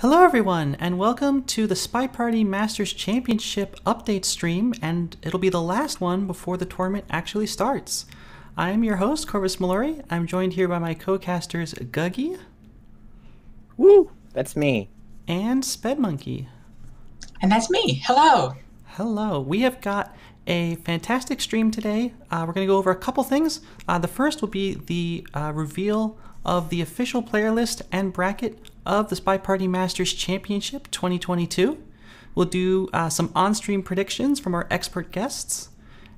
Hello everyone, and welcome to the SpyParty Masters Championship update stream, and it'll be the last one before the tournament actually starts. I'm your host, Corvus Mallory. I'm joined here by my co-casters Guggy. Woo! That's me. And Spedmonkey. And that's me. Hello. Hello. We have got a fantastic stream today. We're going to go over a couple things. The first will be the reveal of the official player list and bracket of the SpyParty Masters Championship 2022. We'll do some on-stream predictions from our expert guests,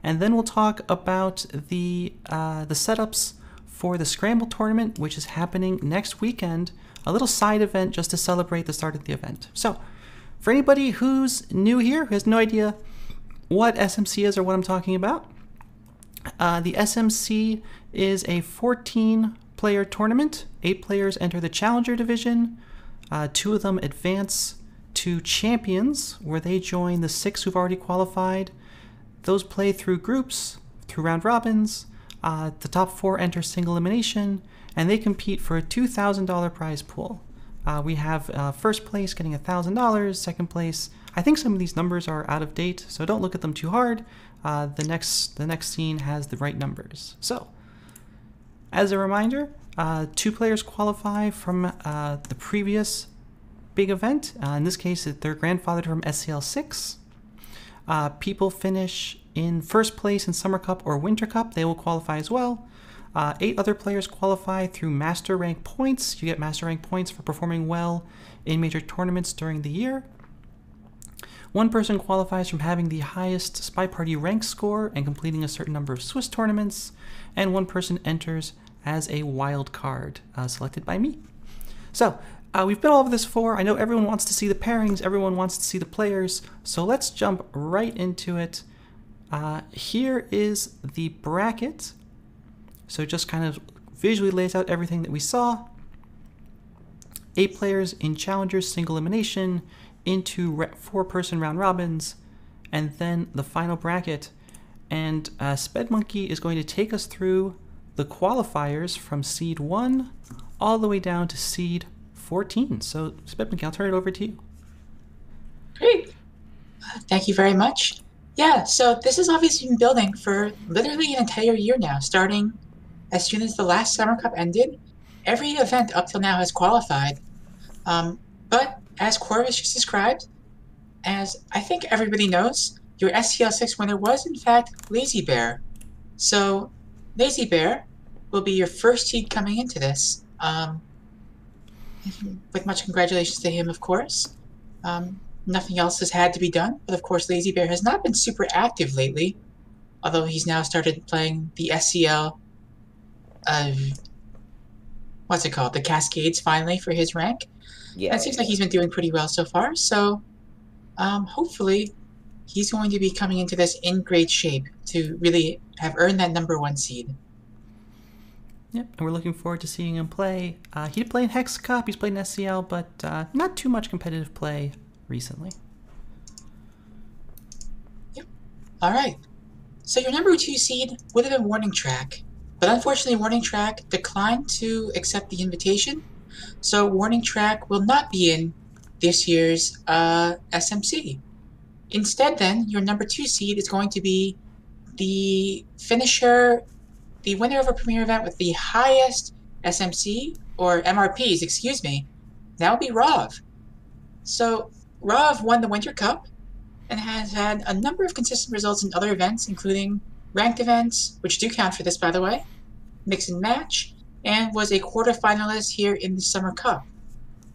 and then we'll talk about the setups for the Scramble tournament, which is happening next weekend, a little side event just to celebrate the start of the event. So, for anybody who's new here, who has no idea what SMC is or what I'm talking about, the SMC is a 14-player tournament. 8 players enter the Challenger division. 2 of them advance to Champions, where they join the 6 who've already qualified. Those play through groups, through round robins. The top 4 enter single elimination, and they compete for a $2,000 prize pool. We have first place getting $1,000, second place. I think some of these numbers are out of date, so don't look at them too hard. The next scene has the right numbers. So, as a reminder, 2 players qualify from the previous big event. In this case, they're grandfathered from SCL 6. People finish in first place in Summer Cup or Winter Cup. They will qualify as well. 8 other players qualify through Master Rank points. You get Master Rank points for performing well in major tournaments during the year. 1 person qualifies from having the highest SpyParty rank score and completing a certain number of Swiss tournaments. And 1 person enters as a wild card, selected by me. So, we've been all over this before. I know everyone wants to see the pairings, everyone wants to see the players, so let's jump right into it. Here is the bracket. So just kind of visually lays out everything that we saw. 8 players in Challengers single elimination into 4-person round robins, and then the final bracket. And Spedmonkey is going to take us through the qualifiers from seed 1 all the way down to seed 14. So Spedmonkey, I'll turn it over to you. Great. Thank you very much. Yeah, so this has obviously been building for literally an entire year now, starting as soon as the last Summer Cup ended. Every event up till now has qualified. But as Corvus just described, as I think everybody knows, your SCL 6 winner was in fact Lazy Bear. So Lazy Bear will be your first seed coming into this. With much congratulations to him, of course. Nothing else has had to be done, but of course Lazy Bear has not been super active lately, although he's now started playing the SCL, what's it called? The Cascades finally for his rank. Yeah. It seems like he's been doing pretty well so far, so hopefully he's going to be coming into this in great shape to really have earned that #1 seed. Yep, and we're looking forward to seeing him play. He did play in Hex Cup, he's played in SCL, but not too much competitive play recently. Yep. Alright. So your #2 seed would have been Warning Track, but unfortunately Warning Track declined to accept the invitation, so Warning Track will not be in this year's SMC. Instead then, your #2 seed is going to be the finisher, the winner of a premier event with the highest SMC, or MRPs, excuse me. That would be Rov. So, Rov won the Winter Cup and has had a number of consistent results in other events, including ranked events, which do count for this, by the way, mix and match, and was a quarterfinalist here in the Summer Cup.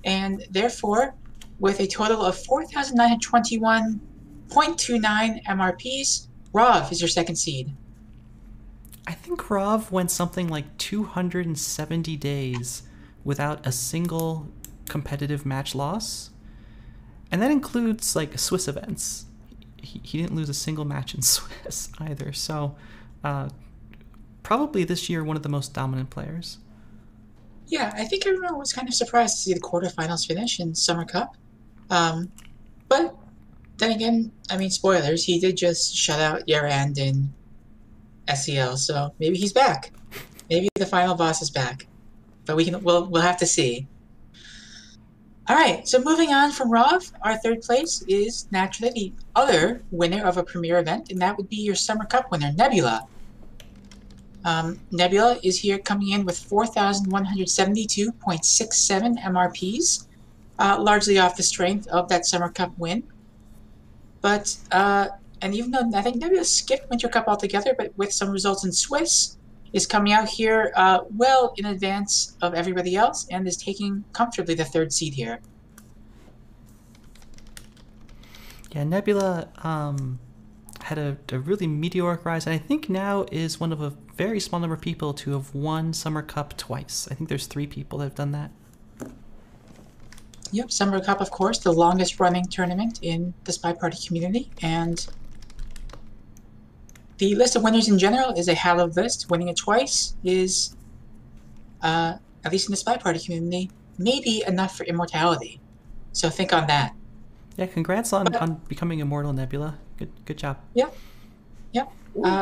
And therefore, with a total of 4,921.29 MRPs, Rov is your second seed. I think Rov went something like 270 days without a single competitive match loss. And that includes like Swiss events. He didn't lose a single match in Swiss either. So probably this year one of the most dominant players. Yeah, I think everyone was kind of surprised to see the quarterfinals finish in Summer Cup. But then again, I mean, spoilers, he did just shut out Yarand in SCL, so maybe he's back. Maybe the final boss is back. But we'll have to see. All right, so moving on from Rav, our third place is naturally the other winner of a premier event, and that would be your Summer Cup winner, Nebula. Nebula is here coming in with 4,172.67 MRPs, largely off the strength of that Summer Cup win. But, and even though I think Nebula skipped Winter Cup altogether, but with some results in Swiss, is coming out here well in advance of everybody else and is taking comfortably the third seed here. Yeah, Nebula had a really meteoric rise, and I think now is one of a very small number of people to have won Summer Cup twice. I think there's 3 people that have done that. Yep, Summer Cup, of course, the longest running tournament in the SpyParty community, and the list of winners in general is a hallowed list. Winning it twice is, at least in the SpyParty community, maybe enough for immortality. So think on that. Yeah, congrats on becoming immortal, Nebula. Good job. Yep. Yep.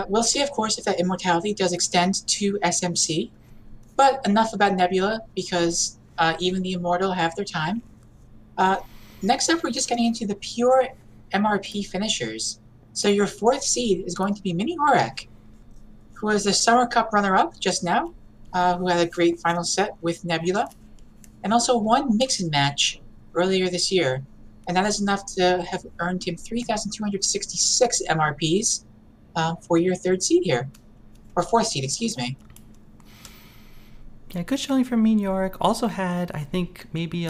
We'll see, of course, if that immortality does extend to SMC. But enough about Nebula, because even the immortal have their time. Next up, we're just getting into the pure MRP finishers. So your 4th seed is going to be Mini Orek, who was the Summer Cup runner-up just now, who had a great final set with Nebula, and also won Mix and Match earlier this year. And that is enough to have earned him 3,266 MRPs for your 3rd seed here. Or 4th seed, excuse me. Yeah, good showing from Mini Orek. Also had, I think, maybe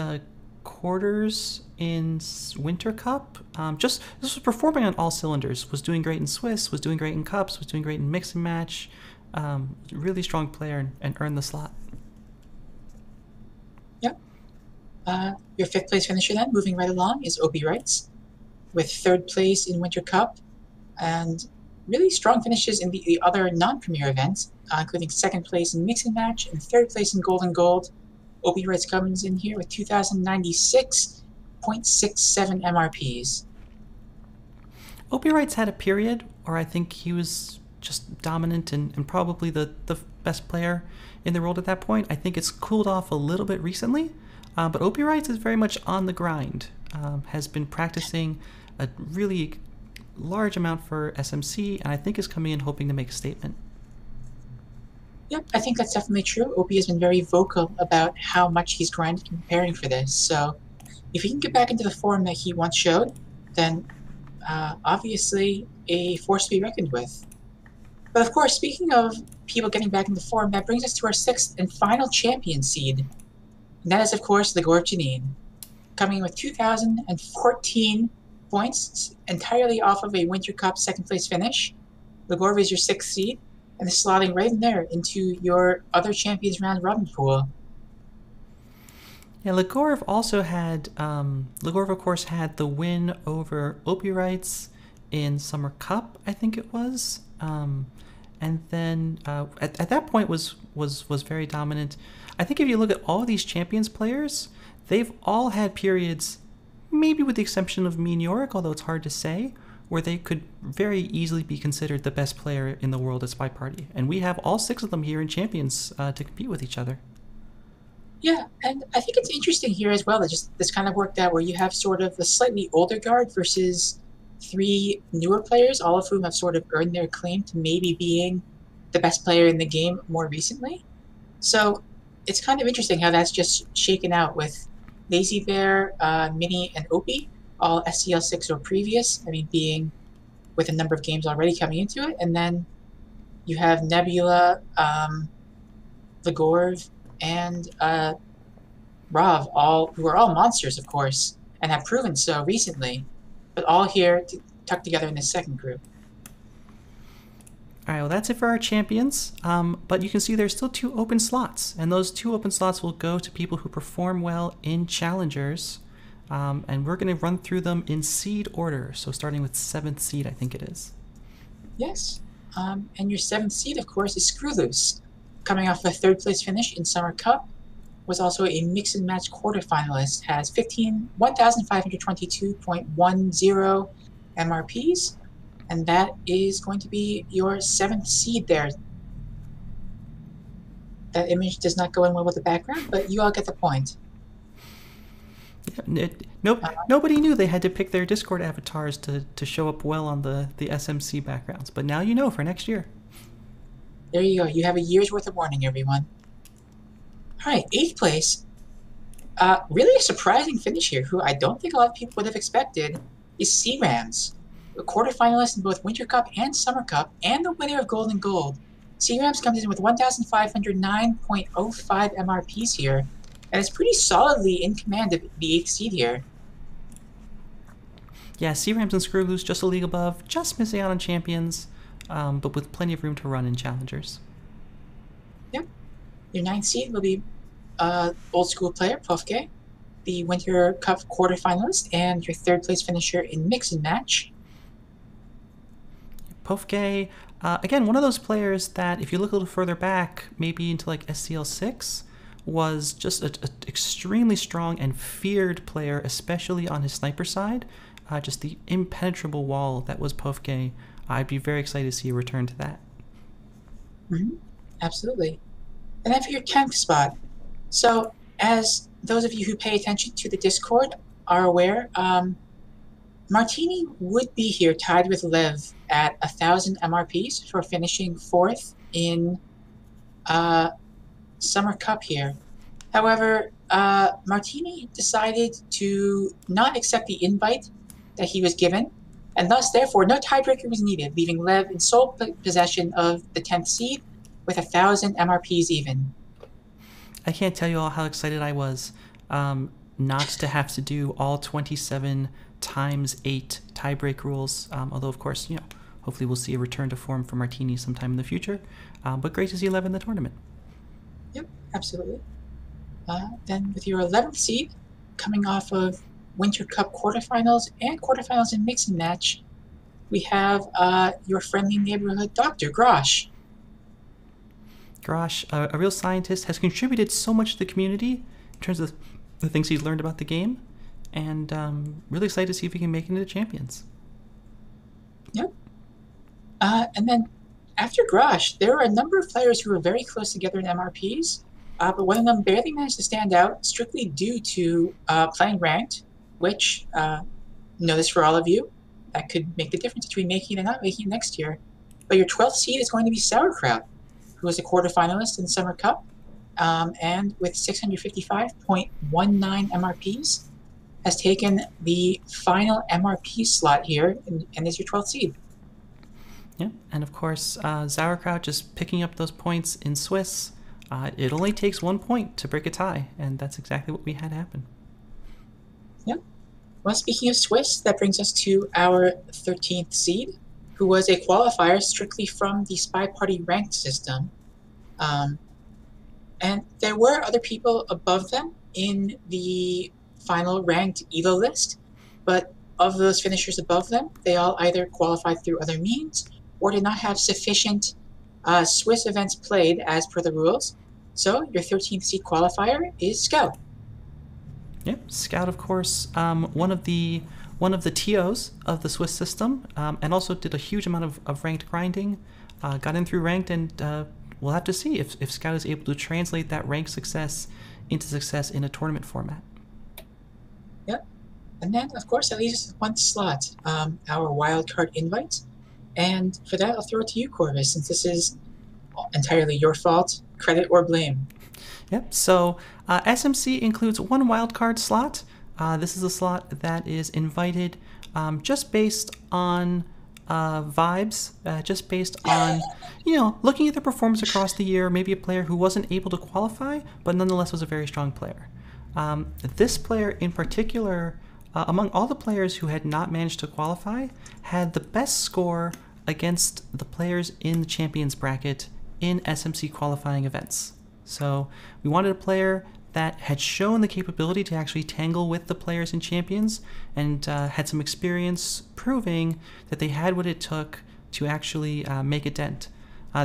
quarters in Winter Cup. This was performing on all cylinders. Was doing great in Swiss, was doing great in Cups, was doing great in Mix and Match. Really strong player and earned the slot. Yep. Your 5th place finisher then, moving right along, is OP Rights, with 3rd place in Winter Cup, and really strong finishes in the other non-premier events, including 2nd place in Mix and Match and 3rd place in Gold and Gold. OP Rights comes in here with 2,096.67 MRPs. OP Rights had a period where I think he was just dominant and probably the best player in the world at that point. I think it's cooled off a little bit recently, but OP Rights is very much on the grind. Has been practicing a really large amount for SMC, and I think is coming in hoping to make a statement. Yep, I think that's definitely true. OP has been very vocal about how much he's grinded and preparing for this. So if he can get back into the form that he once showed, then obviously a force to be reckoned with. But of course, speaking of people getting back into form, that brings us to our 6th and final champion seed. And that is, of course, the Gore of Janine, coming in with 2,014 points, entirely off of a Winter Cup 2nd place finish. Legorv is your 6th seed, and is slotting right in there into your other Champions Round Robin pool. Yeah, Legorv also had, Legorv of course had the win over Opirites in Summer Cup, I think it was. And then at that point was very dominant. I think if you look at all of these Champions players, they've all had periods, maybe with the exception of Meteoric, although it's hard to say, where they could very easily be considered the best player in the world at SpyParty. And we have all 6 of them here in Champions to compete with each other. Yeah, and I think it's interesting here as well that just this kind of worked out where you have sort of the slightly older guard versus 3 newer players, all of whom have sort of earned their claim to maybe being the best player in the game more recently. So it's kind of interesting how that's just shaken out with Lazy Bear, Mini, and Opie, all SCL 6 or previous, I mean, being with a number of games already coming into it. And then you have Nebula, Legorv, and Rav, who are all monsters, of course, and have proven so recently, but all here tucked together in this second group. All right, well, that's it for our champions, but you can see there's still 2 open slots, and those 2 open slots will go to people who perform well in challengers, and we're going to run through them in seed order, so starting with 7th seed, I think it is. Yes, and your 7th seed, of course, is Screw Loose, coming off a 3rd place finish in Summer Cup, was also a mix and match quarterfinalist, has 1,522.10 MRPs, and that is going to be your 7th seed there. That image does not go in well with the background, but you all get the point. Nope, nobody knew they had to pick their Discord avatars to show up well on the SMC backgrounds, but now you know for next year. There you go. You have a year's worth of warning, everyone. All right, 8th place. Really a surprising finish here, who I don't think a lot of people would have expected, is C-Rams, a quarterfinalist in both Winter Cup and Summer Cup, and the winner of Gold and Gold. C-Rams comes in with 1,509.05 MRPs here, and is pretty solidly in command of the 8th seed here. Yeah, C-Rams and Screwloose just a league above, just missing out on champions, but with plenty of room to run in challengers. Yep. Your 9th seed will be old school player, Puffgay, the Winter Cup quarterfinalist, and your 3rd place finisher in Mix and Match. Puffgay, again, one of those players that, if you look a little further back, maybe into like SCL 6, was just an extremely strong and feared player, especially on his sniper side. Just the impenetrable wall that was Puffgay. I'd be very excited to see a return to that. Absolutely. And then for your 10th spot, so as those of you who pay attention to the Discord are aware, Martini would be here tied with Lev at 1,000 MRPs for finishing 4th in Summer Cup here. However, Martini decided to not accept the invite that he was given, and thus, therefore, no tiebreaker was needed, leaving Lev in sole possession of the 10th seed with 1,000 MRPs even. I can't tell you all how excited I was not to have to do all 27 times 8 tiebreak rules, although, of course, you know, hopefully we'll see a return to form for Martini sometime in the future, but great to see Lev in the tournament. Yep, absolutely. Then with your 11th seed, coming off of Winter Cup quarterfinals and quarterfinals in Mix and Match, we have your friendly neighborhood Dr. Grosh. Grosh, a real scientist, has contributed so much to the community in terms of the things he's learned about the game, and really excited to see if he can make it into champions. Yep. And then after Grosh, there are a number of players who are very close together in MRPs, but one of them barely managed to stand out, strictly due to playing ranked, which, know this for all of you, that could make the difference between making it and not making it next year. But your 12th seed is going to be Sauerkraut, who was a quarterfinalist in the Summer Cup, and with 655.19 MRPs, has taken the final MRP slot here and is your 12th seed. Yeah, and of course, Sauerkraut just picking up those points in Swiss. It only takes 1 point to break a tie, and that's exactly what we had happen. Yep. Well, speaking of Swiss, that brings us to our 13th seed, who was a qualifier strictly from the SpyParty ranked system. And there were other people above them in the final ranked ELO list, but of those finishers above them, they all either qualified through other means or did not have sufficient Swiss events played as per the rules. So your 13th seed qualifier is Scout. Yep, Scout, of course, one of the TOs of the Swiss system, and also did a huge amount of ranked grinding, got in through ranked, and we'll have to see if Scout is able to translate that ranked success into success in a tournament format. Yep. And then, of course, that leaves us with one slot, our wildcard invite. And for that, I'll throw it to you, Corvus, since this is entirely your fault, credit or blame. Yep, so SMC includes one wildcard slot. This is a slot that is invited just based on vibes, just based on, looking at the performance across the year, maybe a player who wasn't able to qualify, but nonetheless was a very strong player. This player in particular, among all the players who had not managed to qualify, had the best score against the players in the champions bracket in SMC qualifying events. So we wanted a player that had shown the capability to actually tangle with the players in champions and had some experience proving that they had what it took to actually make a dent.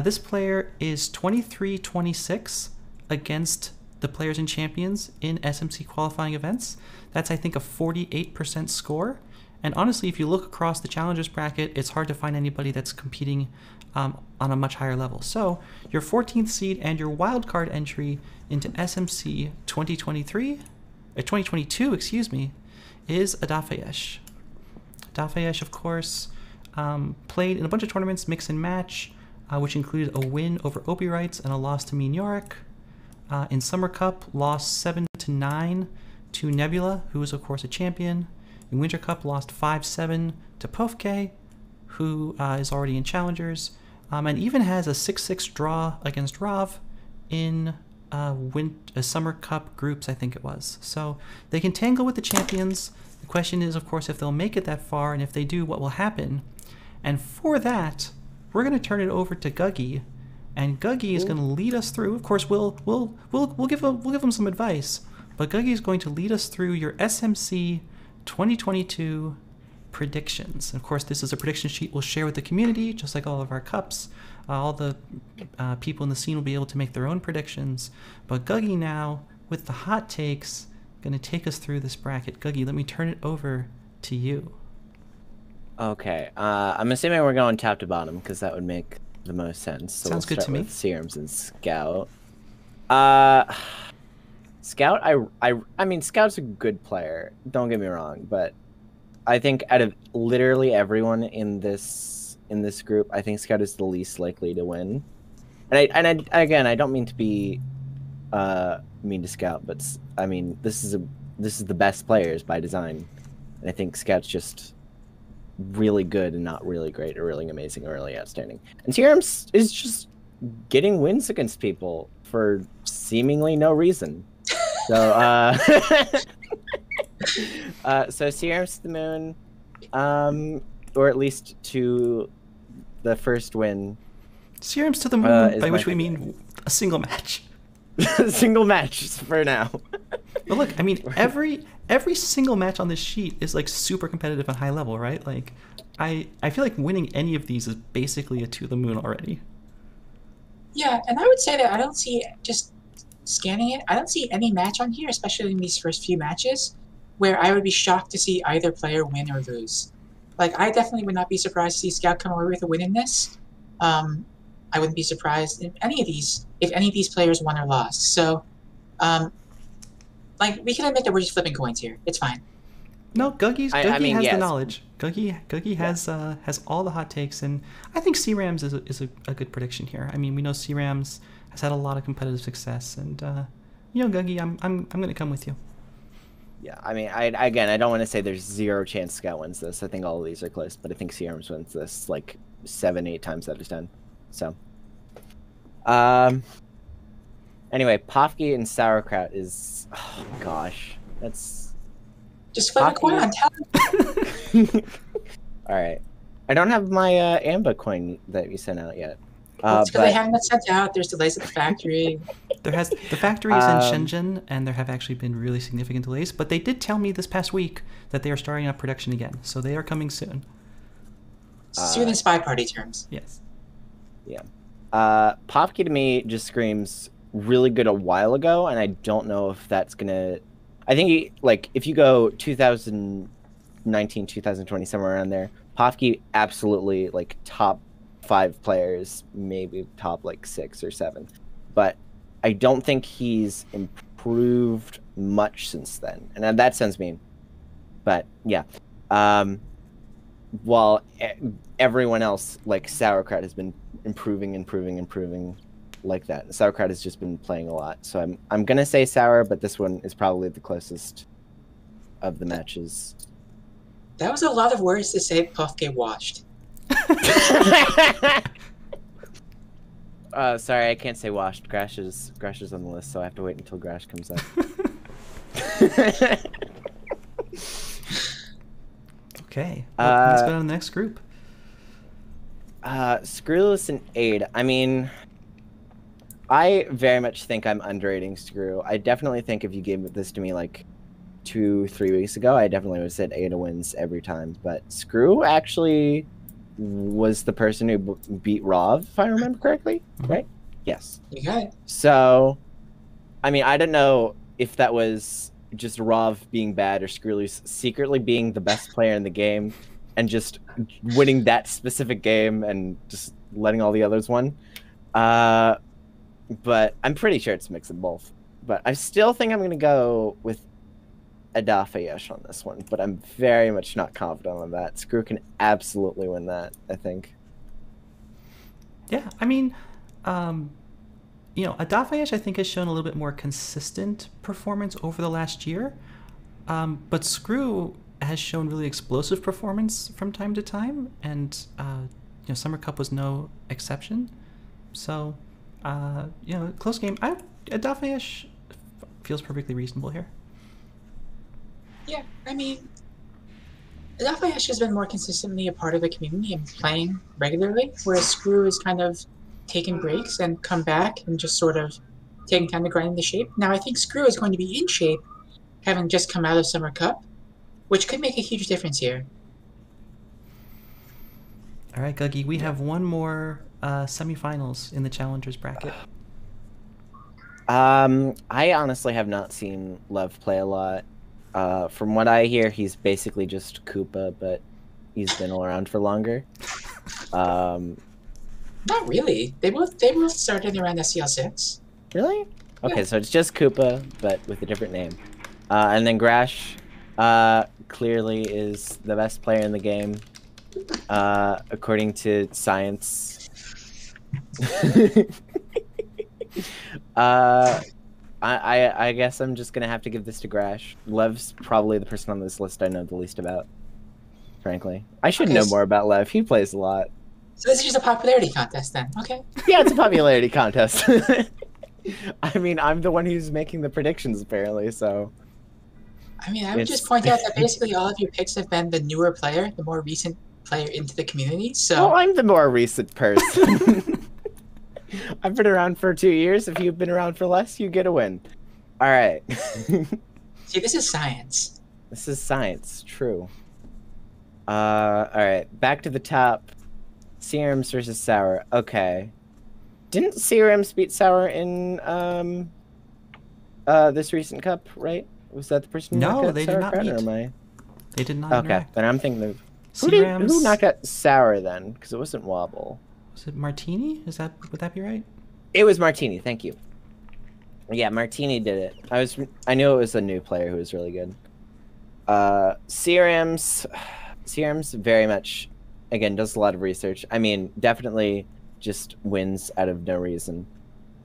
This player is 23-26 against the players in champions in SMC qualifying events. That's, I think, a 48% score. And honestly, if you look across the challengers bracket, it's hard to find anybody that's competing on a much higher level. So your 14th seed and your wildcard entry into SMC 2023 2022, excuse me, is Adafayesh. Adafayesh, of course, played in a bunch of tournaments, mix and match, which included a win over Opie Rights and a loss to Mean Yorick. In Summer Cup, lost 7-9 to Nebula, who is, of course, a champion. In Winter Cup, lost 5-7 to Pofke, who is already in Challengers, and even has a 6-6 draw against Rav in Summer Cup groups, I think it was. So they can tangle with the champions. The question is, of course, if they'll make it that far, and if they do, what will happen? And for that, we're going to turn it over to Guggy, and Guggy is going to lead us through. Of course, we'll give him some advice, but Guggy is going to lead us through your SMC 2022 predictions. And of course, this is a prediction sheet we'll share with the community, just like all of our cups. All the people in the scene will be able to make their own predictions. But Guggy now, with the hot takes, going to take us through this bracket. Guggy, let me turn it over to you. Okay, I'm assuming we're going top to bottom because that would make the most sense. So Sounds good to me. With Serums and Scout. Scout, I mean, Scout's a good player. Don't get me wrong, but I think out of literally everyone in this group, I think Scout is the least likely to win. And again, I don't mean to be mean to Scout, but I mean this is the best players by design, and I think Scout's just really good and not really great or really amazing or really outstanding. And Serums is just getting wins against people for seemingly no reason. So so Serums to the moon, or at least to the first win. Serums to the moon, by which we mean a single match. A single match for now. But look, I mean, every single match on this sheet is like super competitive and high level, right? Like, I feel like winning any of these is basically a to the moon already. Yeah, and I would say that I don't see, just scanning it, I don't see any match on here, especially in these first few matches, where I would be shocked to see either player win or lose. Like, I definitely would not be surprised to see Scout come away with a win in this. I wouldn't be surprised if any of these players won or lost. So, like, we can admit that we're just flipping coins here. It's fine. No, Guggy has yes. the knowledge. Guggy has all the hot takes, and I think C-Rams is a good prediction here. I mean, we know C-Rams has had a lot of competitive success, and you know, Guggy, I'm going to come with you. Yeah, I mean, I don't want to say there's zero chance Scout wins this. I think all of these are close, but I think C-Rams wins this like 7-8 times out of 10. So, anyway, Pofke and Sauerkraut is, oh gosh, that's just flip a coin on talent. All right, I don't have my Amba coin that you sent out yet. It's because they haven't been sent out. There's delays at the factory. The factory is in Shenzhen, and there have actually been really significant delays. But they did tell me this past week that they are starting up production again, so they are coming soon. Sooner than SpyParty terms. Yes. Yeah. Pofke to me just screams really good a while ago, and I don't know if that's gonna. I think like if you go 2019, 2020, somewhere around there, Pofke absolutely like top 5 players, maybe top like 6 or 7, but I don't think he's improved much since then, and that sounds mean, but yeah. While everyone else, like Sauerkraut, has been improving like that. Sauerkraut has just been playing a lot. So I'm gonna say Sour, but this one is probably the closest of the matches. That was a lot of words to say Pofke washed. Sorry, I can't say washed. Grash is on the list, so I have to wait until Grash comes up. Okay, well, let's go to the next group. Screwless and Aid. I mean, I very much think I'm underrating Screw. I definitely think if you gave this to me like 2-3 weeks ago, I definitely would have said Ada wins every time. But Screw actually was the person who beat Rav, if I remember correctly, right? Yes. You got it. So, I mean, I don't know if that was just Rav being bad or Screwloose secretly being the best player in the game and just winning that specific game and just letting all the others win. But I'm pretty sure it's a mix of both. But I still think I'm going to go with Adafayesh on this one, but I'm very much not confident on that. Screw can absolutely win that, I think. Yeah, I mean, you know, Adafayesh I think has shown a little bit more consistent performance over the last year, but Screw has shown really explosive performance from time to time, and you know, Summer Cup was no exception. So, you know, close game. Adafayesh feels perfectly reasonable here. Yeah, I mean, Dafayesh has been more consistently a part of the community and playing regularly, whereas Screw is kind of taking breaks and come back and just sort of taking time to grind into shape. Now, I think Screw is going to be in shape, having just come out of Summer Cup, which could make a huge difference here. All right, Guggy, we have one more semifinals in the Challengers bracket. I honestly have not seen Lev play a lot. From what I hear, he's basically just Koopa, but he's been around for longer. Not really. They both started around SCL6. Really? Okay, Yeah. so it's just Koopa, but with a different name. And then Grash, clearly is the best player in the game, according to science. I guess I'm just gonna have to give this to Grash. Lev's probably the person on this list I know the least about, frankly. I should know more about Lev. He plays a lot. So this is just a popularity contest then, okay? Yeah, it's a popularity contest. I mean, I'm the one who's making the predictions, apparently, so... I mean, I would just point out that basically all of your picks have been the newer player, the more recent player into the community, so... Well, I'm the more recent person. I've been around for 2 years. If you've been around for less, you get a win. All right. See, this is science. This is science, true. All right, back to the top. Serums versus Sour. Okay. Didn't Serums beat Sour in this recent cup, right? Was that the person who knocked No, out they did Sour not Crown, meet. or am I... They did not Okay, interact. then I'm thinking of... Serums, Who knocked out Sour then? Because it wasn't Wobble. was it Martini? Would that be right? It was Martini, thank you. Yeah, Martini did it. I knew it was a new player who was really good. Serums very much, again, does a lot of research. I mean, definitely just wins out of no reason.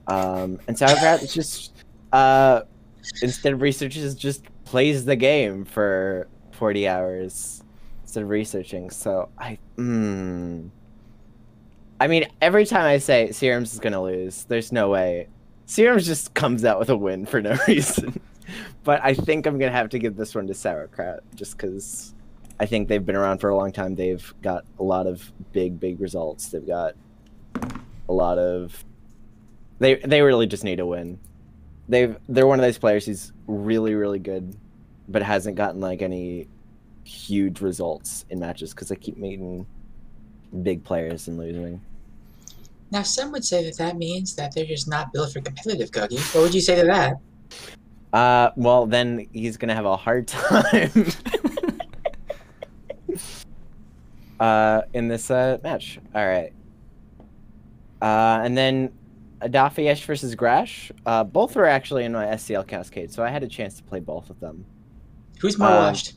And Sauerkraut is just, instead of researches, just plays the game for 40 hours instead of researching. So I mean, every time I say Serums is gonna lose, there's no way. Serums just comes out with a win for no reason. But I think I'm gonna have to give this one to Sauerkraut, just because I think they've been around for a long time. They've got a lot of big results. They've got a lot of... They really just need a win. They're one of those players who's really good, but hasn't gotten like any huge results in matches because they keep meeting big players and losing. Now, some would say that means that they're just not built for competitive, Guggy. What would you say to that? Well, then he's gonna have a hard time in this match. All right. And then Adafayesh versus Grash. Both were actually in my SCL Cascade, so I had a chance to play both of them. Who's more washed?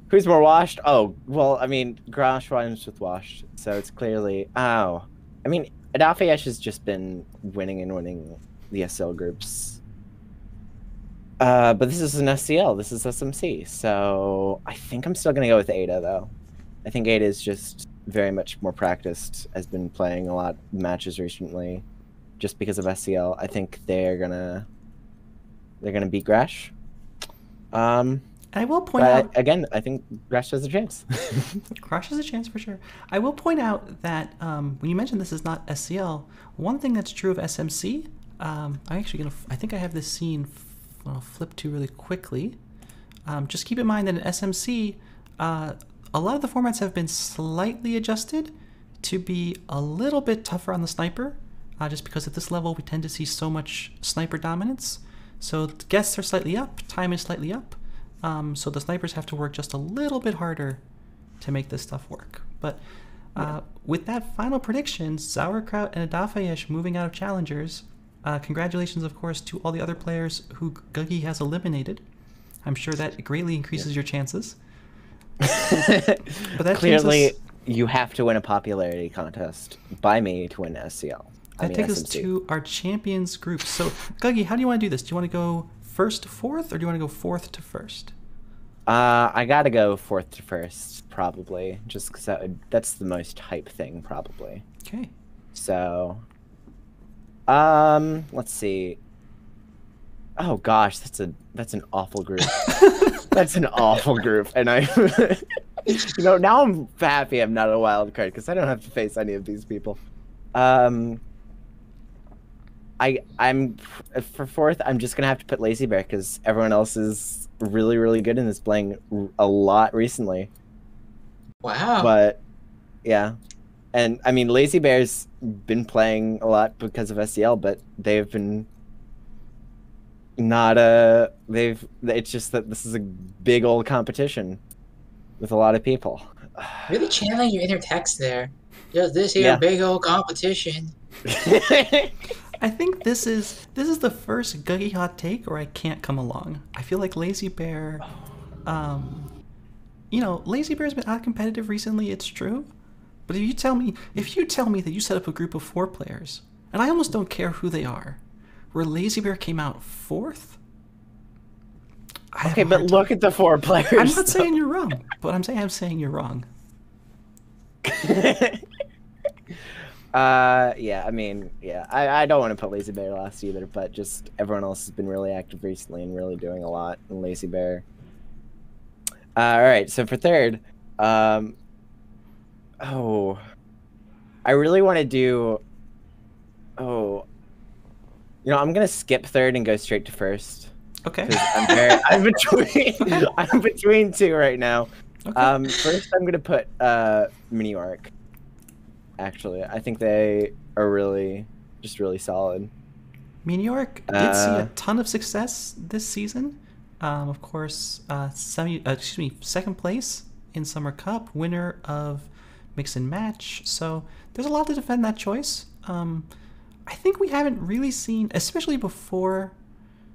Who's more washed? Oh, well, I mean, Grash rhymes with washed, so it's clearly... Oh. I mean, Adafayesh has just been winning the SCL groups. But this is an SCL. This is SMC, so I think I'm still going to go with Ada, though. I think Ada is just very much more practiced, has been playing a lot of matches recently, just because of SCL. I think they're gonna beat Grash. I will point out... Again, I think Grash has a chance. Grash has a chance for sure. I will point out that when you mentioned this is not SCL, one thing that's true of SMC, I'm actually going to... I think I have this scene I'll flip to really quickly. Just keep in mind that in SMC, a lot of the formats have been slightly adjusted to be a little bit tougher on the sniper, just because at this level we tend to see so much sniper dominance. So the guests are slightly up, time is slightly up, so the snipers have to work just a little bit harder to make this stuff work. But with that final prediction, Sauerkraut and Adafayesh moving out of Challengers, congratulations, of course, to all the other players who Guggy has eliminated. I'm sure that greatly increases your chances. But that Clearly, you have to win a popularity contest by me to win SCL. That takes us to our champions group. So, Guggy, how do you want to do this? Do you want to go first to fourth, or do you want to go fourth to first? I gotta go fourth to first, probably, just because that's the most hype thing, probably. Okay. So, let's see. Oh gosh, that's an awful group. That's an awful group, and now I'm happy I'm not a wild card because I don't have to face any of these people. I'm for fourth. I'm just gonna have to put Lazy Bear because everyone else is really, really good and is playing a lot recently. Wow. But yeah, and I mean Lazy Bear's been playing a lot because of SCL, but they've been not it's just that this is a big old competition with a lot of people. Really channeling your inner text there. Just this here big old competition. I think this is the first Guggy hot take, or I can't come along. I feel like Lazy Bear, Lazy Bear's been out competitive recently. It's true, but if you tell me that you set up a group of 4 players, and I almost don't care who they are, where Lazy Bear came out fourth. Okay, but look at the 4 players. I'm not saying you're wrong, but I'm saying you're wrong. Yeah, I mean, yeah, I don't want to put Lazy Bear last either, but just everyone else has been really active recently and really doing a lot in Lazy Bear. All right, so for third, I really want to do, I'm gonna skip third and go straight to first. Okay. I'm between 2 right now. Okay. First, I'm gonna put Mini Arc. Actually, I think they are really solid. Meteoric did see a ton of success this season. Of course, second place in Summer Cup, winner of Mix and Match. So there's a lot to defend that choice. I think we haven't really seen, especially before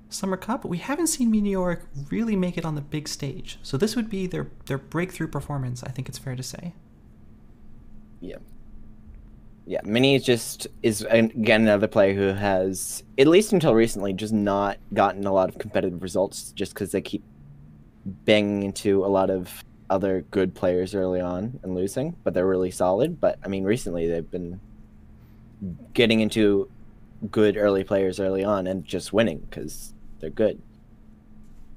Summer Cup, we haven't seen Meteoric really make it on the big stage. So this would be their breakthrough performance, I think it's fair to say. Yeah. Yeah, Mini is again another player who has, at least until recently, just not gotten a lot of competitive results just because they keep banging into a lot of other good players early on and losing, but they're really solid. But I mean, recently they've been getting into good early players early on and just winning because they're good.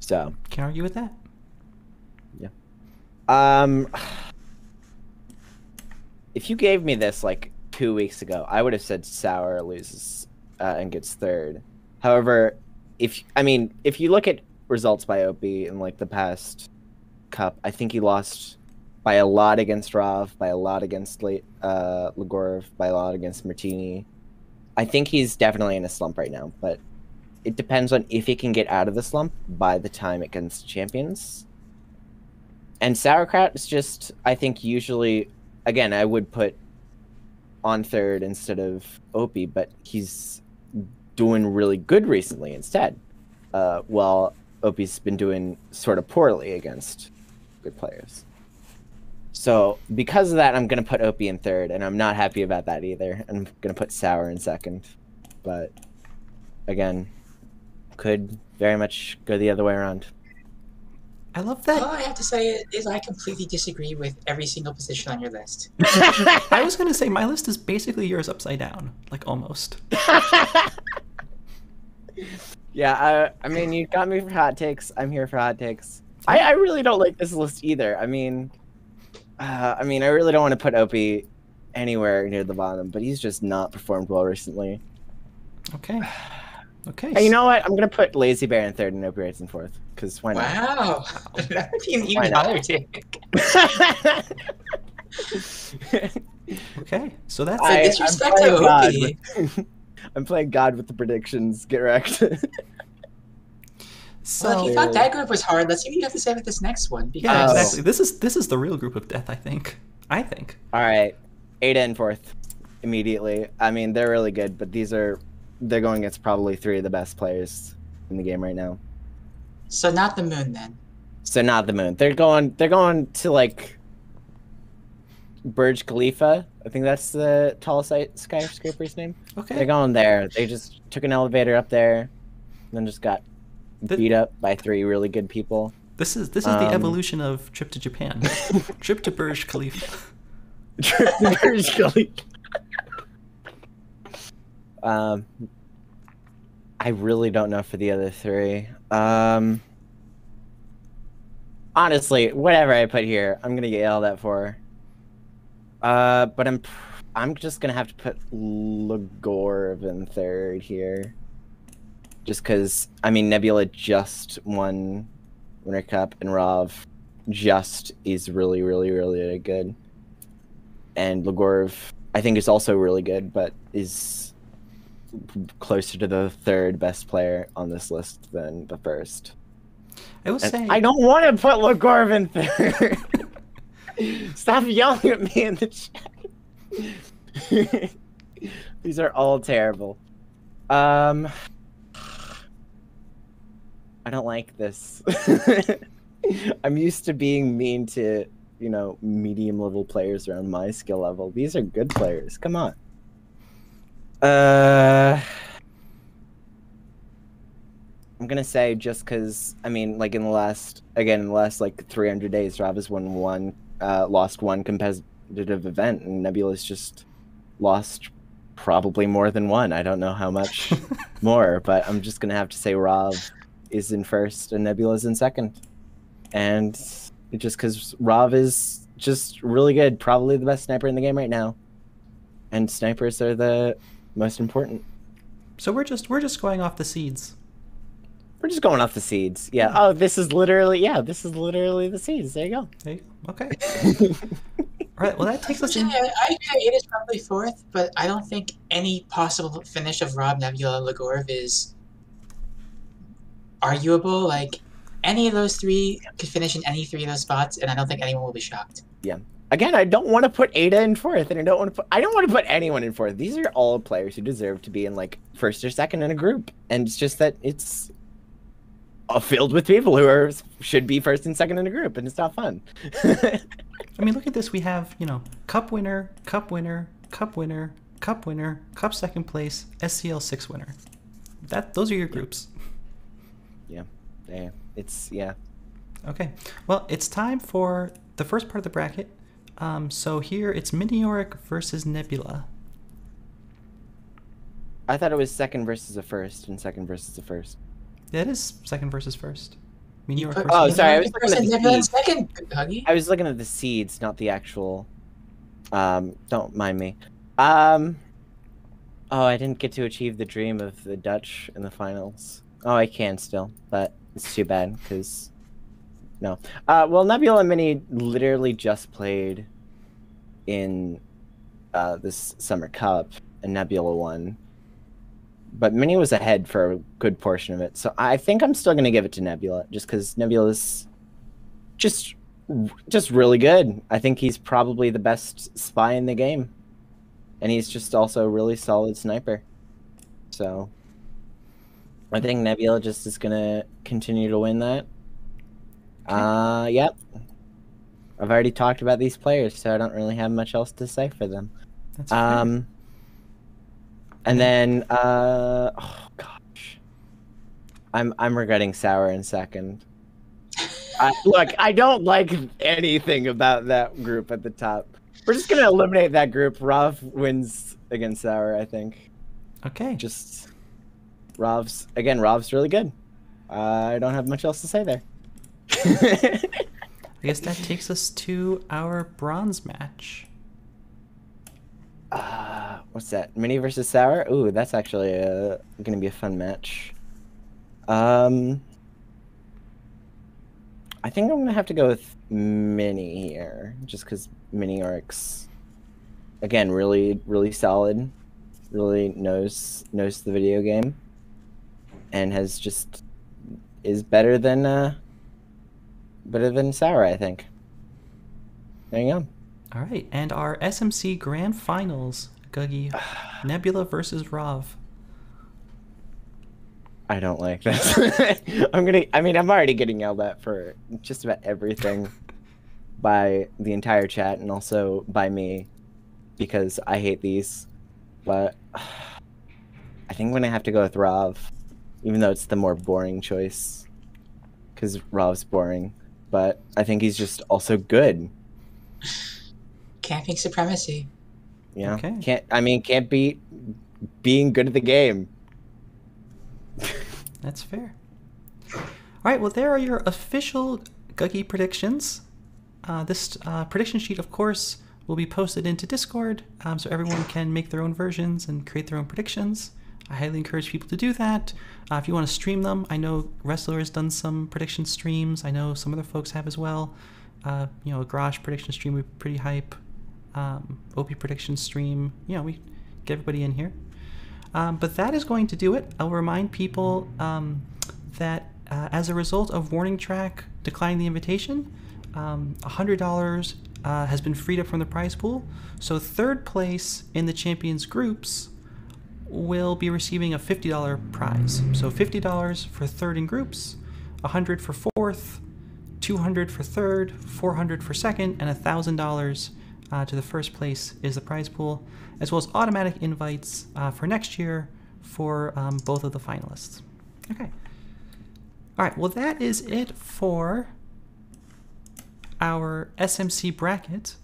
So can't argue with that. Yeah. If you gave me this like 2 weeks ago, I would have said Sour loses and gets third. However, if you look at results by Opie in like the past cup, I think he lost by a lot against Rav, by a lot against Legorov, by a lot against Martini. I think he's definitely in a slump right now, but it depends on if he can get out of the slump by the time it gets to champions. And Sauerkraut is just, I think usually, again, I would put on third instead of Opie, but he's doing really good recently instead. While Opie's been doing sort of poorly against good players. So because of that, I'm going to put Opie in third, and I'm not happy about that either. I'm going to put Sour in second. But again, could very much go the other way around. I love that. All I have to say is I completely disagree with every single position on your list. I was going to say my list is basically yours upside down, like almost. Yeah, I mean, you got me for hot takes. I'm here for hot takes. I really don't like this list either. I mean, I really don't want to put Opie anywhere near the bottom, but he's just not performed well recently. Okay. Okay. Hey, you know what? I'm going to put Lazy Bear in third and Opie Wrights in fourth. Because why not? Wow. That would be an even higher take. Okay. So that's a disrespect to Opie. I'm playing God with the predictions. Get wrecked. So, well, if you thought that group was hard, let's see what you have to say about this next one. Because... Yeah, exactly. This is the real group of death, I think. All right. Ada in fourth immediately. I mean, they're really good, but they're going against probably 3 of the best players in the game right now. So not the moon then. So not the moon. They're going to like Burj Khalifa. I think that's the tallest skyscraper's name. Okay. They're going there. They just took an elevator up there, and then just got beat up by 3 really good people. This is the evolution of trip to Japan. Trip to Burj Khalifa. Trip to Burj Khalifa. I really don't know for the other 3. Honestly, whatever I put here, I'm gonna get yelled at for. But I'm just gonna have to put Legorv in 3rd here, just because I mean Nebula just won Winter Cup and Rav just is really, really, really good, and Legorv I think is also really good, but is closer to the 3rd best player on this list than the 1st. I will say I don't want to put Legorv in 3rd. Stop yelling at me in the chat. These are all terrible. I don't like this. I'm used to being mean to, you know, medium level players around my skill level. These are good players. Come on. I'm gonna say just because I mean, like in the last like 300 days, Rav has lost one competitive event, and Nebula's just lost probably more than one. I don't know how much more, but I'm just gonna have to say Rav is in 1st and Nebula's in 2nd, and just because Rav is just really good, probably the best sniper in the game right now, and snipers are the most important. So we're just going off the seeds. We're just going off the seeds. Yeah. Oh, this is literally the seeds. There you go. There you go. Okay. All right. Well, that takes us in. I agree. It is probably 4th, but I don't think any possible finish of Rob, Nebula, Legorv is arguable. Like any of those 3 could finish in any 3 of those spots, and I don't think anyone will be shocked. Yeah. Again, I don't want to put Ada in 4th, and I don't want to put anyone in 4th. These are all players who deserve to be in like 1st or 2nd in a group, and it's just that it's filled with people who should be 1st and 2nd in a group, and it's not fun. I mean, look at this. We have, you know, Cup winner, Cup winner, Cup winner, Cup winner, Cup 2nd place, SCL 6 winner. Those are your groups. Yeah. Yeah. Okay. Well, it's time for the first part of the bracket. So here it's Minioric versus Nebula. I thought it was 2nd versus a 1st and 2nd versus a 1st. Yeah, it is 2nd versus 1st. Minioric versus Oh, sorry. I was looking at the Nebula seeds. 2nd, Huggy. I was looking at the seeds, not the actual. Don't mind me. Oh, I didn't get to achieve the dream of the Dutch in the finals. Oh, I can still, but it's too bad because no. Well, Nebula and Mini literally just played in this Summer Cup, and Nebula won. But Mini was ahead for a good portion of it, so I think I'm still gonna give it to Nebula, just because Nebula's just really good. I think he's probably the best spy in the game, and he's just also a really solid sniper. So I think Nebula just is gonna continue to win that. Yep. I've already talked about these players, so I don't really have much else to say for them. That's fair. And then, oh gosh, I'm regretting Sour in 2nd. Look, I don't like anything about that group at the top. We're just gonna eliminate that group. Rav wins against Sour, I think. Okay. Just Rav's really good. I don't have much else to say there. I guess that takes us to our bronze match. What's that? Mini versus Sour? Ooh, that's actually gonna be a fun match. I think I'm gonna have to go with Mini here, just because Mini Oric's again really solid, really knows the video game, and is better than Sour, I think. There you go. All right, and our SMC Grand Finals, Guggy, Nebula versus Rav. I don't like this. I'm already getting yelled at for just about everything by the entire chat and also by me because I hate these. But I think I'm gonna have to go with Rav, even though it's the more boring choice. Because Rav's boring, but I think he's just also good. Camping supremacy. You know? Okay. Can't beat being good at the game. That's fair. All right, well, there are your official Guggy predictions. This prediction sheet, of course, will be posted into Discord, so everyone can make their own versions and create their own predictions. I highly encourage people to do that. If you want to stream them, I know Wrestler has done some prediction streams. I know some other folks have as well. A Garage prediction stream would be pretty hype. OP prediction stream. We get everybody in here. But that is going to do it. I'll remind people that as a result of Warning Track declining the invitation, $100 has been freed up from the prize pool. So third place in the champions groups will be receiving a $50 prize. So $50 for third in groups, $100 for fourth, $200 for third, $400 for second, and $1,000 to the first place is the prize pool, as well as automatic invites for next year for both of the finalists. Okay. All right, well, that is it for our SMC bracket.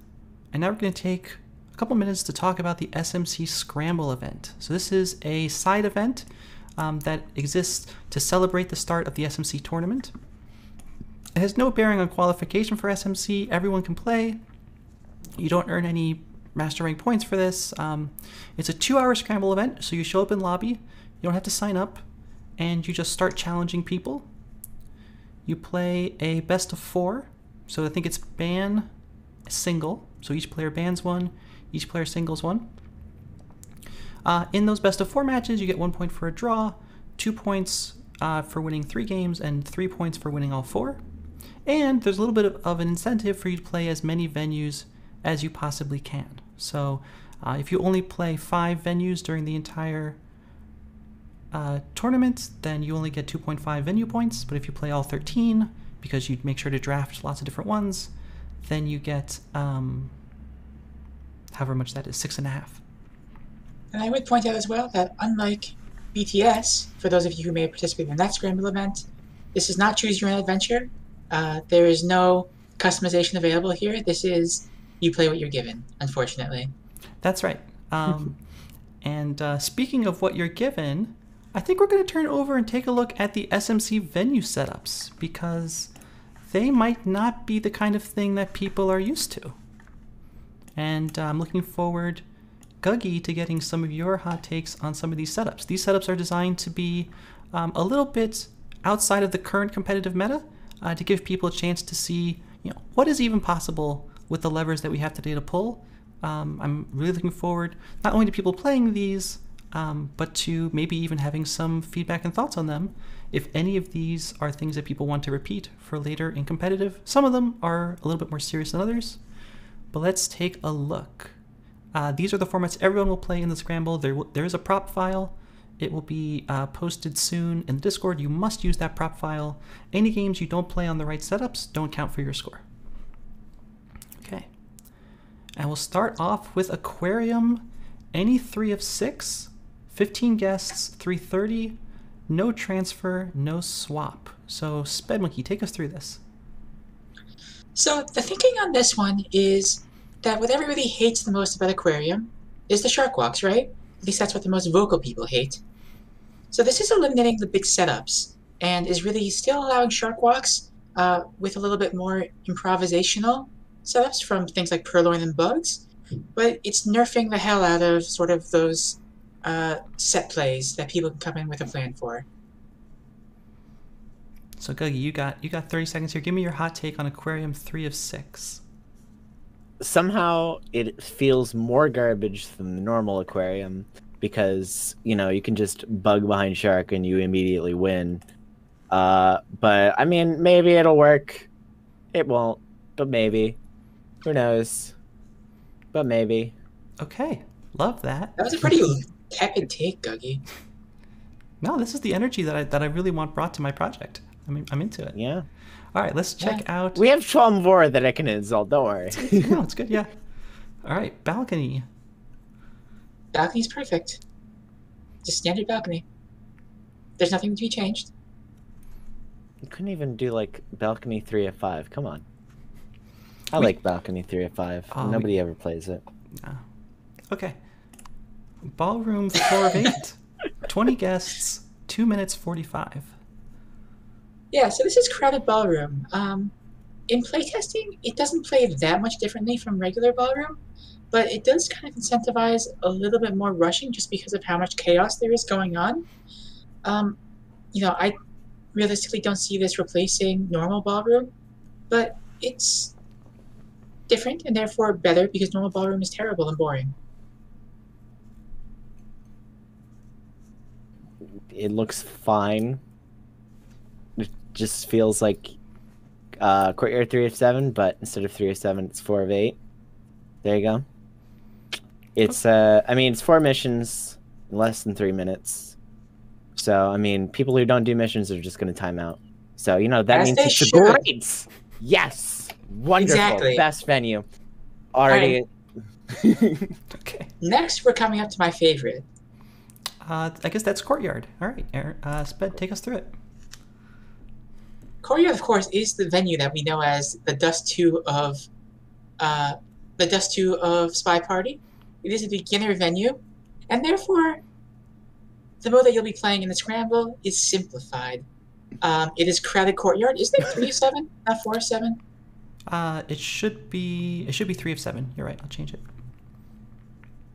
And now we're going to take a couple minutes to talk about the SMC Scramble event. So this is a side event that exists to celebrate the start of the SMC tournament. It has no bearing on qualification for SMC. Everyone can play. You don't earn any master rank points for this. It's a 2-hour Scramble event, so you show up in lobby. You don't have to sign up, and you just start challenging people. You play a best of 4. So I think it's ban single. So each player bans 1, each player singles 1. In those best of 4 matches, you get 1 point for a draw, 2 points for winning 3 games, and 3 points for winning all 4. And there's a little bit of an incentive for you to play as many venues as you possibly can. So if you only play 5 venues during the entire tournament, then you only get 2.5 venue points. But if you play all 13, because you make sure to draft lots of different ones, then you get however much that is, 6.5. And I would point out as well that unlike BTS, for those of you who may have participated in that Scramble event, this is not choose your own adventure. There is no customization available here. This is you play what you're given, unfortunately. That's right. And speaking of what you're given, I think we're going to turn over and take a look at the SMC venue setups, because they might not be the kind of thing that people are used to. And I'm looking forward, Guggy, to getting some of your hot takes on some of these setups. These setups are designed to be a little bit outside of the current competitive meta, to give people a chance to see, what is even possible with the levers that we have today to pull. I'm really looking forward not only to people playing these, but to maybe even having some feedback and thoughts on them. If any of these are things that people want to repeat for later in competitive, some of them are a little bit more serious than others. But let's take a look. These are the formats everyone will play in the Scramble. There is a prop file. It will be posted soon in the Discord. You must use that prop file. Any games you don't play on the right setups don't count for your score. Okay. And we'll start off with Aquarium. Any 3 of 6, 15 guests, 330, no transfer, no swap. So Spedmonkey, take us through this. So the thinking on this one is that what everybody hates the most about Aquarium is the shark walks, right? At least that's what the most vocal people hate. So this is eliminating the big setups and is really still allowing shark walks with a little bit more improvisational setups from things like Purloin and Bugs, but it's nerfing the hell out of sort of those set plays that people can come in with a plan for. So Guggy, you got 30 seconds here. Give me your hot take on Aquarium 3 of 6. Somehow it feels more garbage than the normal Aquarium because, you can just bug behind Shark and you immediately win. But, I mean, maybe it'll work. It won't, but maybe. Who knows? But maybe. Okay, love that. That was a pretty tepid take, Guggy. No, this is the energy that I really want brought to my project. I mean, I'm into it. Yeah. All right, let's check out. We have Chomvor that I can insult. Don't worry. No, it's good. Yeah. All right, balcony. Balcony's perfect. Just standard balcony. There's nothing to be changed. You couldn't even do like balcony 3 of 5. Come on. I like balcony 3 of 5. Nobody ever plays it. No. Okay. Ballroom 4 of 8. 20 guests. 2 minutes 45. Yeah, so this is Crowded Ballroom. In playtesting, it doesn't play that much differently from regular Ballroom, but it does kind of incentivize a little bit more rushing just because of how much chaos there is going on. I realistically don't see this replacing normal Ballroom, but it's different and therefore better because normal Ballroom is terrible and boring. It looks fine. It just feels like Courtyard 3 of 7, but instead of 3 of 7, it's 4 of 8. There you go. It's it's 4 missions in less than 3 minutes. So I mean, people who don't do missions are just going to time out. So that means it's great. Yes, wonderful, exactly. Best venue. Already. Right. Okay. Next, we're coming up to my favorite. I guess that's Courtyard. All right, Aaron, Sped, take us through it. Courtyard, of course, is the venue that we know as the Dust 2 of SpyParty. It is a beginner venue, and therefore, the mode that you'll be playing in the Scramble is simplified. It is Crowded Courtyard. Isn't it 3 of 7, not 4 of 7? It should be 3 of 7. You're right. I'll change it.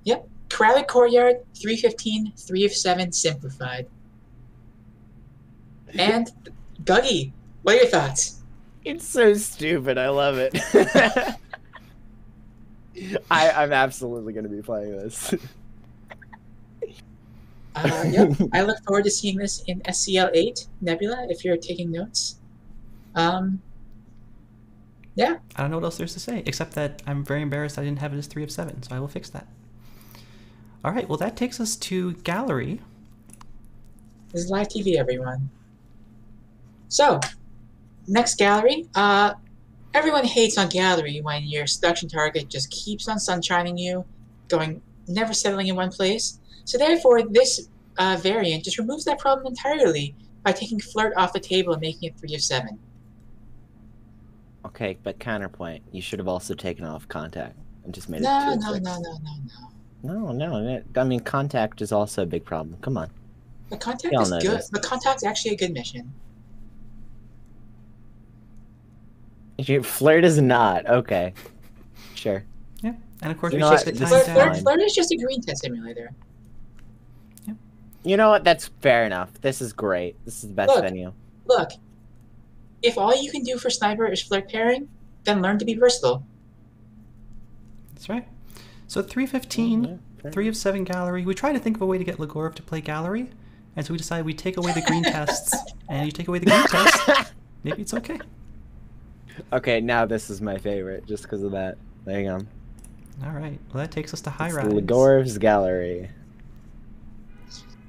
Yep. Crowded Courtyard, 315, 3 of 7, simplified. And Dougie, what are your thoughts? It's so stupid. I love it. I'm absolutely going to be playing this. Yep. I look forward to seeing this in SCL 8 Nebula. If you're taking notes. Yeah. I don't know what else there's to say, except that I'm very embarrassed I didn't have it as 3 of 7, so I will fix that. All right, well, that takes us to Gallery. This is live TV, everyone. So, next Gallery. Everyone hates on Gallery when your seduction target just keeps on sunshining you, never settling in one place. So therefore, this variant just removes that problem entirely by taking Flirt off the table and making it 3 of 7. Okay, but counterpoint, you should have also taken off Contact and just made it 2 of 6. No. I mean, Contact is also a big problem. Come on. The Contact is good. The Contact's actually a good mission. Flirt is not. Okay. Sure. Yeah, and of course You we know take what? the This time is down. fine. Flirt is just a green test simulator. You know what? That's fair enough. This is great. This is the best venue. Look, if all you can do for Sniper is Flirt pairing, then learn to be versatile. That's right. So 315, 3 of 7 Gallery. We tried to think of a way to get Legorov to play Gallery, and so we decided we'd take away the green tests, and you take away the green tests, maybe it's okay. Okay, now this is my favorite, just because of that. There you go. All right. Well, that takes us to High It's Rise. Legorov's Gallery.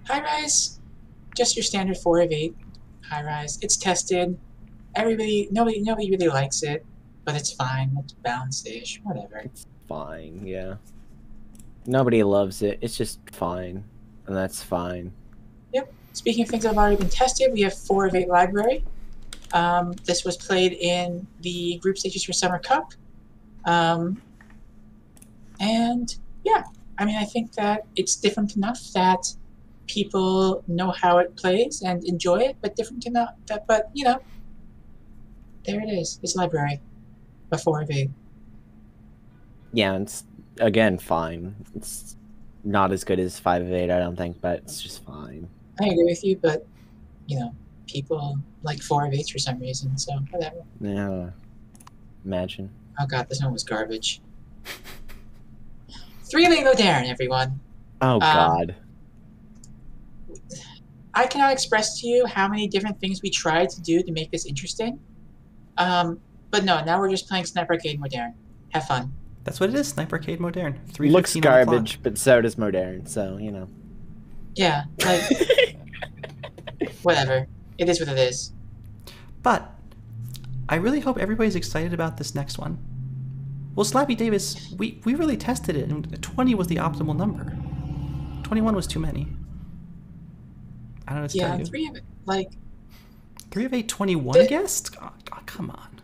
High Rise, just your standard 4 of 8 High Rise. It's tested. Nobody really likes it, but it's fine. It's balanced-ish, whatever. It's fine, yeah. Nobody loves it. It's just fine, and that's fine. Yep. Speaking of things that have already been tested, we have 4 of 8 Library. This was played in the group stages for Summer Cup. And yeah, I mean, I think that it's different enough that people know how it plays and enjoy it, but different enough that, but there it is. It's Library, a 4 of 8. Yeah, it's, again, fine. It's not as good as 5 of 8, I don't think, but it's just fine. I agree with you, but, people like 4 of 8s for some reason, so whatever. Yeah. Imagine. Oh god, this one was garbage. 3 of 8 Modern, everyone. Oh, God. I cannot express to you how many different things we tried to do to make this interesting. But no, now we're just playing Sniper Arcade Modern. Have fun. That's what it is, Sniper Arcade Modern. Looks 3:15 on the garbage, but so does Modern, so, Yeah, like... whatever. It is what it is. But I really hope everybody's excited about this next one. Well, Slappy Davis, we really tested it, and 20 was the optimal number. 21 was too many. I don't know what to tell you. 3 of it, like... 3 of 8, 21 guests? Oh, come on.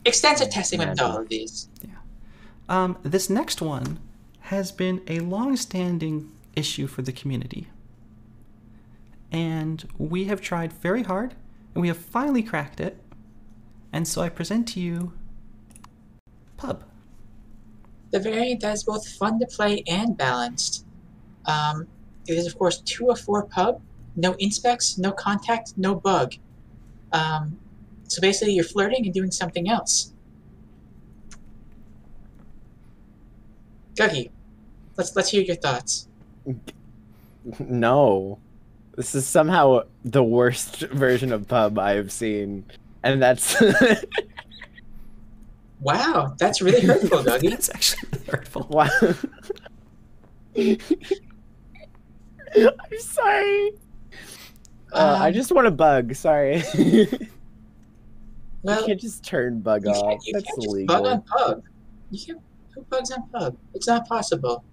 Extensive testing went into all of these. Yeah. This next one has been a long-standing issue for the community. And we have tried very hard, and we have finally cracked it. And so I present to you Pub. The variant that is both fun to play and balanced. It is, of course, 2 of 4 Pub, no inspects, no contact, no bug. So basically, you're flirting and doing something else. Guggy, let's hear your thoughts. No. This is somehow the worst version of Pub I have seen. And that's... Wow, that's really hurtful, Guggy. That's actually really hurtful. Wow. I'm sorry. I just want a bug. Sorry. Well, you can't just turn bug off. That's can't just illegal. bug on Pub. You can't put bugs on Pub. It's not possible.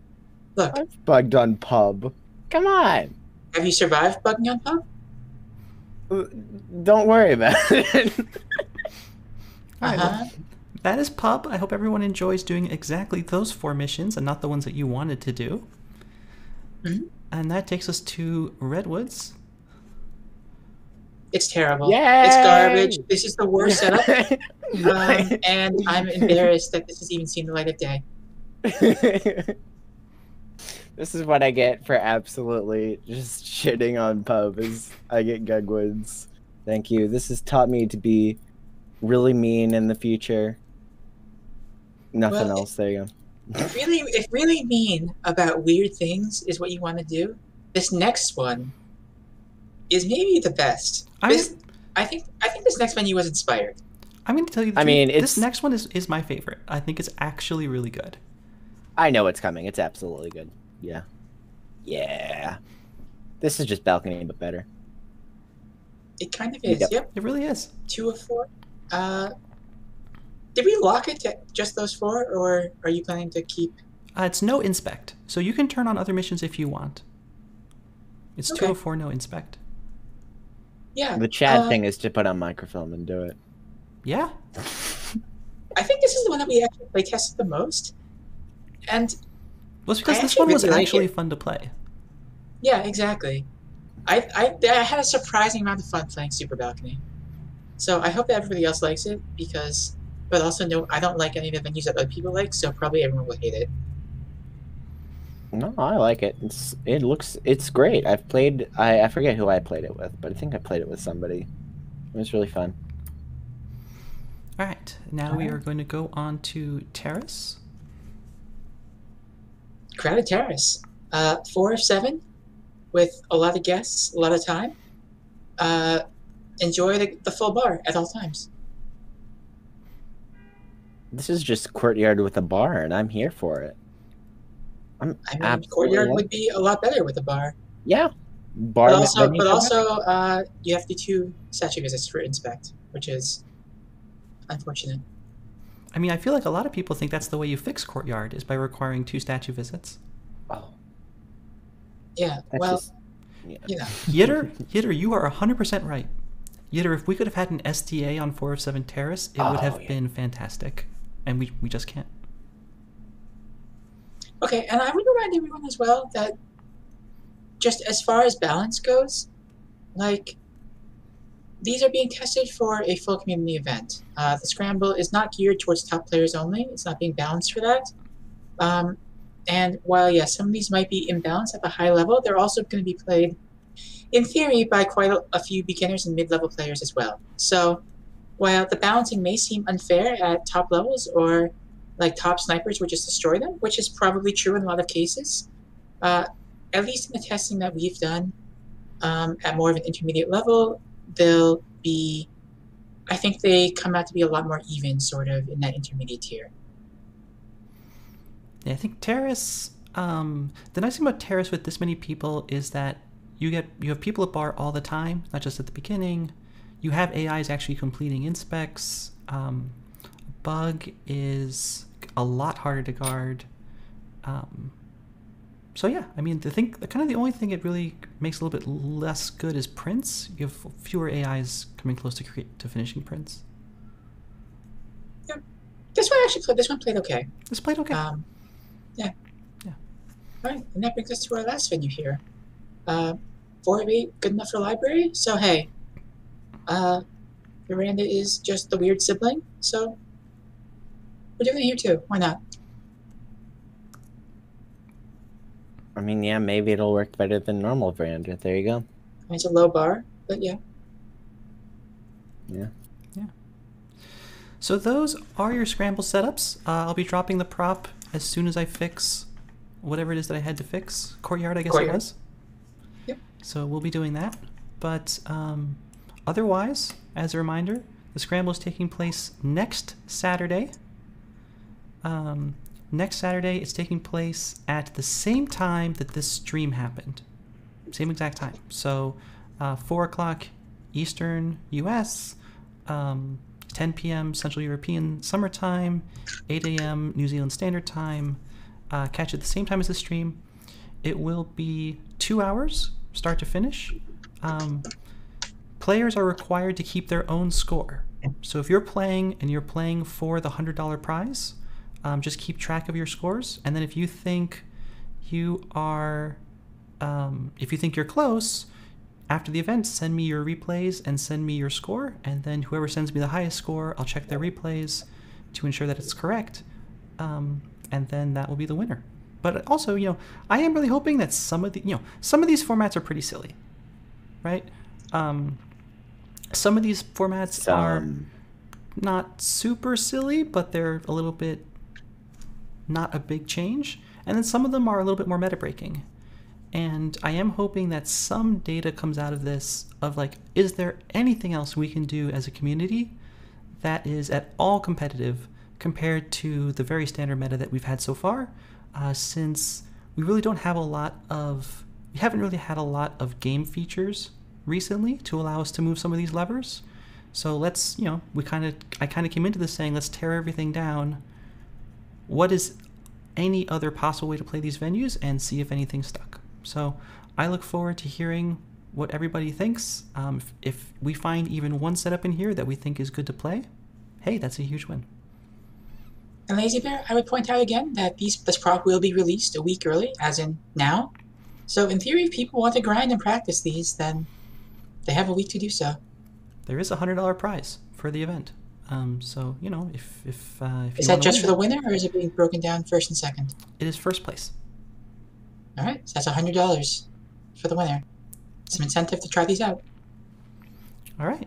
Look, I've bugged on Pub. Come on. have you survived bugging on Pub? Don't worry about it. That is Pub. I hope everyone enjoys doing exactly those 4 missions and not the ones that you wanted to do. Mm-hmm. And that takes us to Redwoods. It's terrible. Yay! It's garbage. This is the worst setup. And I'm embarrassed that this has even seen the light of day. This is what I get for absolutely just shitting on Pub, is I get Gugwoods. Thank you. This has taught me to be really mean in the future. Nothing else. There you go. If really mean about weird things is what you want to do, this next one is maybe the best. I think this next menu was inspired. I'm going to tell you the truth. This next one is my favorite. I think it's actually really good. I know it's coming. It's absolutely good. Yeah. Yeah. This is just balcony, but better. It kind of is, yep. It really is. 2 of 4. Did we lock it to just those 4, or are you planning to keep... It's no inspect, so you can turn on other missions if you want. It's 2 of 4, no inspect. Yeah. The Chad thing is to put on microfilm and do it. Yeah. I think this is the one that we actually play tested the most. And... Well, it's because this one was actually fun to play. Yeah, exactly. I had a surprising amount of fun playing Super Balcony. So I hope that everybody else likes it, because... But also, no, I don't like any of the venues that other people like, so probably everyone will hate it. No, I like it. It's great. I've played... I forget who I played it with, but I think I played it with somebody. It was really fun. All right, now we are going to go on to Terrace. Crowded Terrace. 4 of 7, with a lot of guests, a lot of time. Enjoy the full bar at all times. This is just Courtyard with a bar, and I'm here for it. Courtyard would be a lot better with a bar. Yeah. Bar but also, you have to do 2 statue visits for inspect, which is unfortunate. I mean, I feel like a lot of people think that's the way you fix Courtyard, is by requiring 2 statue visits. Oh. Yeah, you know. Yitter, you are 100% right. Yitter, if we could have had an STA on 4 of 7 Terrace, it would have been fantastic. And we just can't. Okay, and I would remind everyone as well that just as far as balance goes, like, these are being tested for a full community event. The Scramble is not geared towards top players only. It's not being balanced for that. And while, yes, some of these might be imbalanced at the high level, they're also going to be played, in theory, by quite a few beginners and mid-level players as well. So while the balancing may seem unfair at top levels, or like top snipers would just destroy them, which is probably true in a lot of cases, at least in the testing that we've done at more of an intermediate level, they'll be, I think they come out to be a lot more even, sort of, in that intermediate tier. Yeah, I think Terrace, the nice thing about Terrace with this many people is that you have people at bar all the time, not just at the beginning. You have AIs actually completing inspects. Bug is a lot harder to guard. So yeah, I mean, the only thing it really makes a little bit less good is prints. You have fewer AIs coming close to finishing prints. Yeah, this one played okay. This played okay. Yeah. Yeah. All right, and that brings us to our last venue here. 4 of 8, good enough for library. So hey, Miranda is just the weird sibling. So we're doing it here too. Why not? I mean, yeah, maybe it'll work better than normal Miranda. There you go. I mean, it's a low bar, but yeah. Yeah. Yeah. So those are your scramble setups. I'll be dropping the prop as soon as I fix whatever it is that I had to fix. Courtyard, I guess it was. Yep. So we'll be doing that. But otherwise, as a reminder, the scramble is taking place next Saturday. Next Saturday, it's taking place at the same time that this stream happened. Same exact time. So 4 o'clock Eastern US, 10 p.m. Central European Summertime, 8 a.m. New Zealand Standard Time. Catch it at the same time as the stream. It will be 2 hours, start to finish. Players are required to keep their own score. So if you're playing and you're playing for the $100 prize, just keep track of your scores, and then if you think you're close, after the event, send me your replays and send me your score, and then whoever sends me the highest score, I'll check their replays to ensure that it's correct, and then that will be the winner. But also, I am really hoping that some of these formats are pretty silly, right? Some of these formats are not super silly, but they're a little bit not a big change, and then some of them are a little bit more meta breaking. And I am hoping that some data comes out of this of like, is there anything else we can do as a community that is at all competitive compared to the very standard meta that we've had so far, since we really don't have we haven't really had a lot of game features recently to allow us to move some of these levers. So let's, I kind of came into this saying, let's tear everything down. What is any other possible way to play these venues and see if anything stuck? So I look forward to hearing what everybody thinks. If we find even one setup in here that we think is good to play, hey, that's a huge win. And Lazy Bear, I would point out again that this prop will be released a week early, as in now. So in theory, if people want to grind and practice these, then they have a week to do so. There is a $100 prize for the event. So if is that just for the winner, or is it being broken down first and second? It is first place. All right, so that's $100 for the winner. Some incentive to try these out. All right,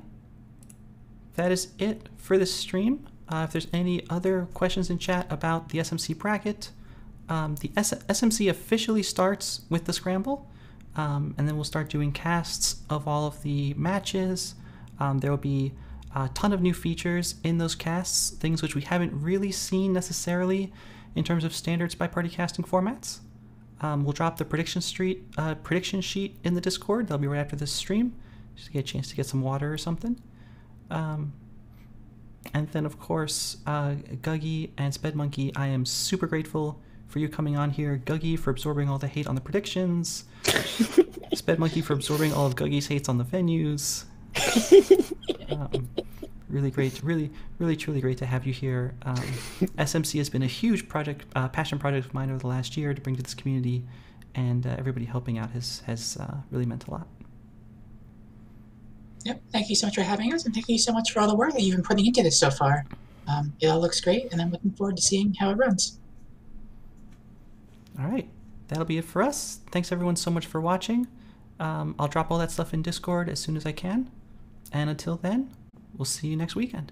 that is it for this stream. If there's any other questions in chat about the SMC bracket, the SMC officially starts with the scramble, and then we'll start doing casts of all of the matches. There will be a ton of new features in those casts, things which we haven't really seen necessarily in terms of standard SpyParty casting formats. We'll drop the prediction sheet in the Discord. That'll be right after this stream, just to get a chance to get some water or something. And then, of course, Guggy and SpedMonkey, I am super grateful for you coming on here. Guggy for absorbing all the hate on the predictions. SpedMonkey for absorbing all of Guggy's hates on the venues. Really great, really truly great to have you here. SMC has been a huge passion project of mine over the last year to bring to this community, and everybody helping out has really meant a lot. Yep, thank you so much for having us, and thank you so much for all the work that you've been putting into this so far. It all looks great, and I'm looking forward to seeing how it runs. All right, that'll be it for us. Thanks everyone so much for watching. I'll drop all that stuff in Discord as soon as I can. And until then, we'll see you next weekend.